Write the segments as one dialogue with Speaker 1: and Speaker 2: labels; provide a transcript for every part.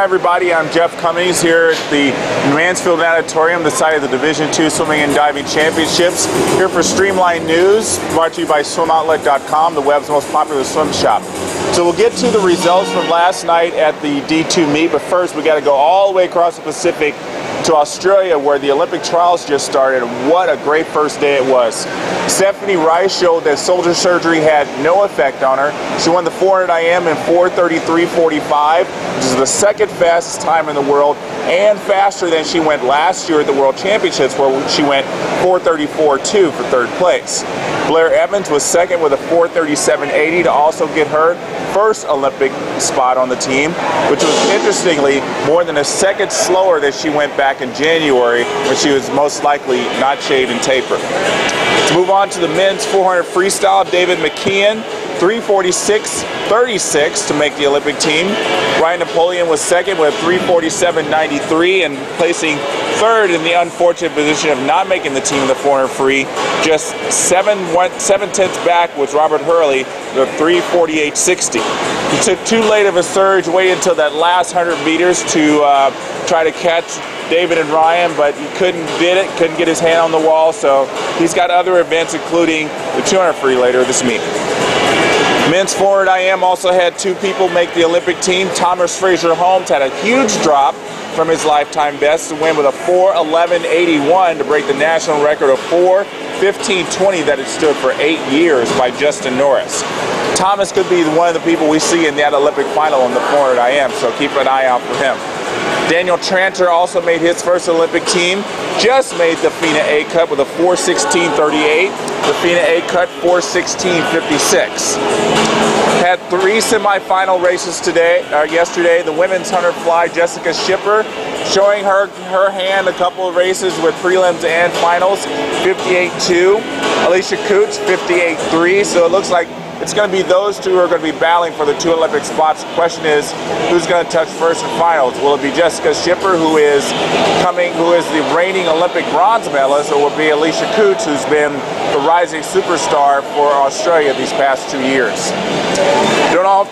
Speaker 1: everybody, I'm Jeff Cummings here at the Mansfield Natatorium, the site of the Division II Swimming and Diving Championships. Here for Streamlined News, brought to you by SwimOutlet.com, the web's most popular swim shop. So we'll get to the results from last night at the D2 meet, but first we got to go all the way across the Pacific to Australia, where the Olympic trials just started. What a great first day it was. Stephanie Rice showed that shoulder surgery had no effect on her. She won the 400 IM in 4:33.45, which is the second fastest time in the world, and faster than she went last year at the World Championships, where she went 4:34.2 for third place. Blair Evans was second with a 4:37.80 to also get her first Olympic spot on the team, which was interestingly more than a second slower than she went back in January, when she was most likely not shaved and tapered. Let's move on to the men's 400 freestyle. David McKeon, 3:46.36 to make the Olympic team. Ryan Napoleon was second with 3:47.93 and placing third in the unfortunate position of not making the team in the 400 free. Just 7/10 back was Robert Hurley with 3:48.60. He took too late of a surge, waited until that last 100 meters to try to catch David and Ryan, but he couldn't get his hand on the wall, so he's got other events, including the 200 free later this meet. Men's 400 IM also had two people make the Olympic team. Thomas Fraser-Holmes had a huge drop from his lifetime best to win with a 4:11.81 to break the national record of 4:15.20 that had stood for 8 years by Justin Norris. Thomas could be one of the people we see in that Olympic final in the 400 IM, so keep an eye out for him. Daniel Tranter also made his first Olympic team, just made the FINA A cut with a 4:16.38, the FINA A cut 4:16.56. Had three semifinal races yesterday. The women's 100 fly, Jessica Schipper, showing her hand a couple of races with prelims and finals, 58.2. Alicia Coots, 58.3. So it looks like it's going to be those two who are going to be battling for the two Olympic spots. The question is, who's going to touch first in finals? Will it be Jessica Schipper, who is the reigning Olympic bronze medalist, or will it be Alicia Coots, who's been the rising superstar for Australia these past 2 years?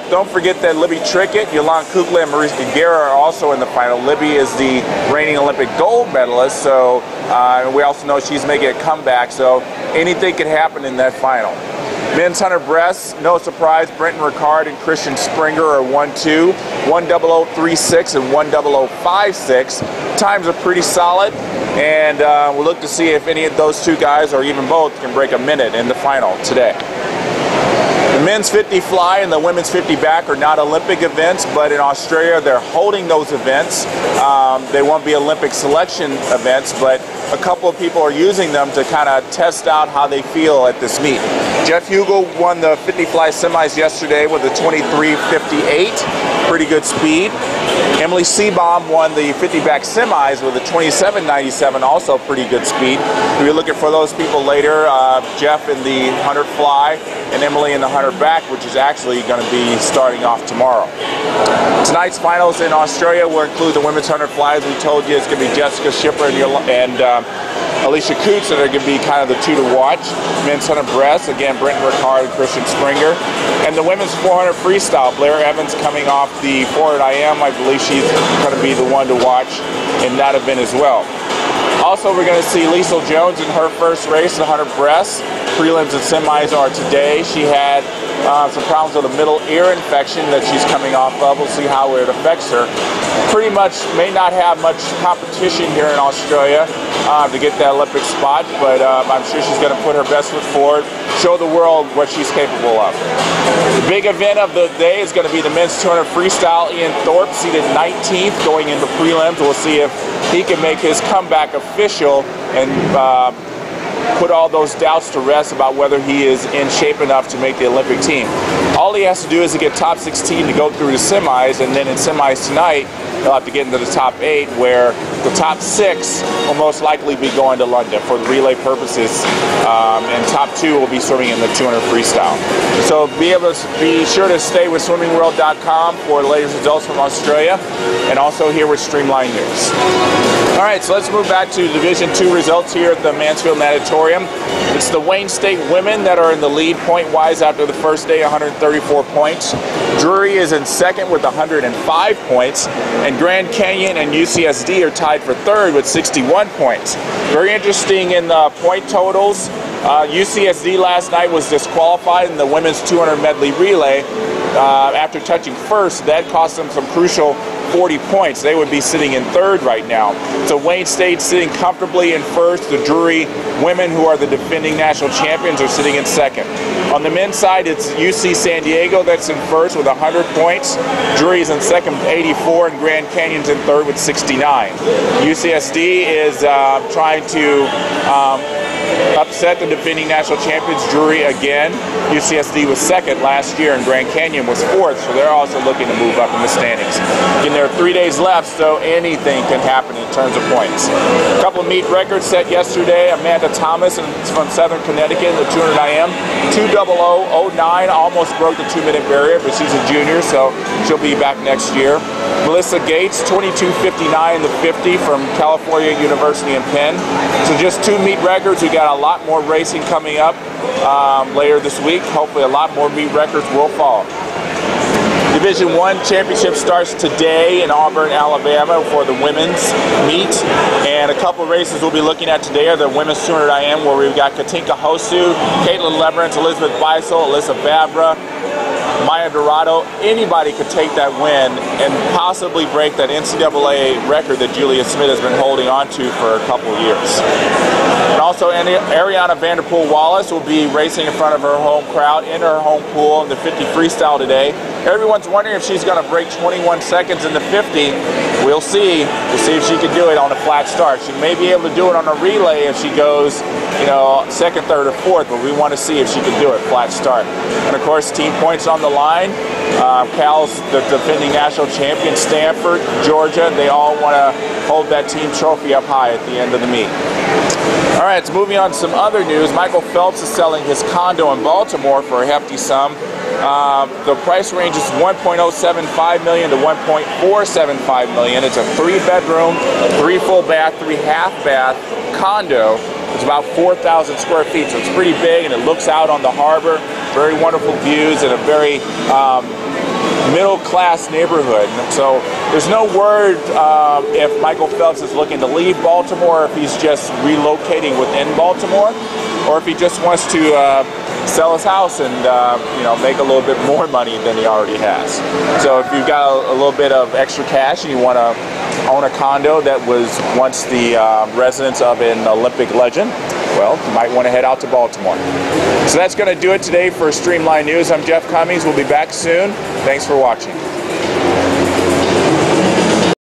Speaker 1: Don't forget that Libby Trickett, Yolanda Kukla, and Mariska Guerra are also in the final. Libby is the reigning Olympic gold medalist, so we also know she's making a comeback, so anything can happen in that final. Men's 100 breasts, no surprise, Brenton Ricard and Christian Springer are 1-2, 1:00.36 and 1:00.56. Times are pretty solid, and we'll look to see if any of those two guys, or even both, can break a minute in the final today. The men's 50 fly and the women's 50 back are not Olympic events, but in Australia they're holding those events. They won't be Olympic selection events, but a couple of people are using them to kind of test out how they feel at this meet. Jeff Hugel won the 50 fly semis yesterday with a 23:58, pretty good speed. Emily Seabaum won the 50 back semis with a 27:97, also pretty good speed. We'll be looking for those people later. Jeff in the 100 fly and Emily in the 100 back, which is actually going to be starting off tomorrow. Tonight's finals in Australia will include the women's 100 fly. As we told you, it's going to be Jessica Schipper and Alicia Coots that are going to be kind of the two to watch. Men's 100 breasts, again, Brenton Ricard and Christian Springer. And the women's 400 freestyle, Blair Evans coming off the 400 IM. I believe she's going to be the one to watch in that event as well. Also, we're going to see Liesl Jones in her first race, the 100 breasts. Prelims and semis are today. She had some problems with a middle ear infection that she's coming off of. We'll see how it affects her. Pretty much may not have much competition here in Australia to get that Olympic spot, but I'm sure she's going to put her best foot forward, show the world what she's capable of. The big event of the day is going to be the men's 200 freestyle. Ian Thorpe seated 19th going into prelims. We'll see if he can make his comeback official and put all those doubts to rest about whether he is in shape enough to make the Olympic team. All he has to do is to get top 16 to go through the semis, and then in semis tonight, he'll have to get into the top 8, where the top 6 will most likely be going to London for the relay purposes, and top 2 will be swimming in the 200 freestyle. So be sure to stay with swimmingworld.com for the latest results from Australia, and also here with Streamlined News. All right, so let's move back to Division II results here at the Mansfield Natatorium. It's the Wayne State women that are in the lead point-wise after the first day, 130 134 points. Drury is in second with 105 points. And Grand Canyon and UCSD are tied for third with 61 points. Very interesting in the point totals. UCSD last night was disqualified in the women's 200 medley relay after touching first. That cost them some crucial 40 points. They would be sitting in third right now. So Wayne State sitting comfortably in first. The Drury women, who are the defending national champions, are sitting in second. On the men's side, it's UC San Diego that's in first with 100 points. Drury's in second with 84, and Grand Canyon's in third with 69. UCSD is trying to upset the defending national champions, Drury, again. UCSD was second last year, and Grand Canyon was fourth, so they're also looking to move up in the standings. Again, there are 3 days left, so anything can happen in terms of points. A couple of meet records set yesterday. Amanda Thomas from Southern Connecticut in the 200 IM, 2:00:09, almost broke the 2-minute barrier, but she's a junior, so she'll be back next year. Melissa Gates, 22:59 in the 50 from California University in Penn. So just 2 meet records. We got a lot more racing coming up later this week. Hopefully a lot more meet records will follow. Division I championship starts today in Auburn, Alabama for the women's meet. And a couple of races we'll be looking at today are the women's 200 IM, where we've got Katinka Hosu, Caitlin Leverance, Elizabeth Beisel, Alyssa Vavra, Maya Dorado. Anybody could take that win and possibly break that NCAA record that Julia Smith has been holding on to for a couple of years. And also Ariana Vanderpool Wallace will be racing in front of her home crowd in her home pool in the 50 freestyle today. Everyone's wondering if she's going to break 21 seconds in the 50. We'll see. We'll see if she can do it on a flat start. She may be able to do it on a relay if she goes, second, third, or fourth, but we want to see if she can do it flat start. And of course, team points on the line. Cal's the defending national champion, Stanford, Georgia. They all want to hold that team trophy up high at the end of the meet. All right, so moving on to some other news. Michael Phelps is selling his condo in Baltimore for a hefty sum. The price range is $1.075 million to $1.475 million. It's a 3-bedroom, 3 full bath, 3 half bath condo. It's about 4,000 square feet, so it's pretty big, and it looks out on the harbor. Very wonderful views and a very middle-class neighborhood. So there's no word if Michael Phelps is looking to leave Baltimore, or if he's just relocating within Baltimore, or if he just wants to sell his house and make a little bit more money than he already has. So if you've got a little bit of extra cash and you want to own a condo that was once the residence of an Olympic legend, well, you might want to head out to Baltimore. So that's going to do it today for Streamlined News. I'm Jeff Cummings. We'll be back soon. Thanks for watching.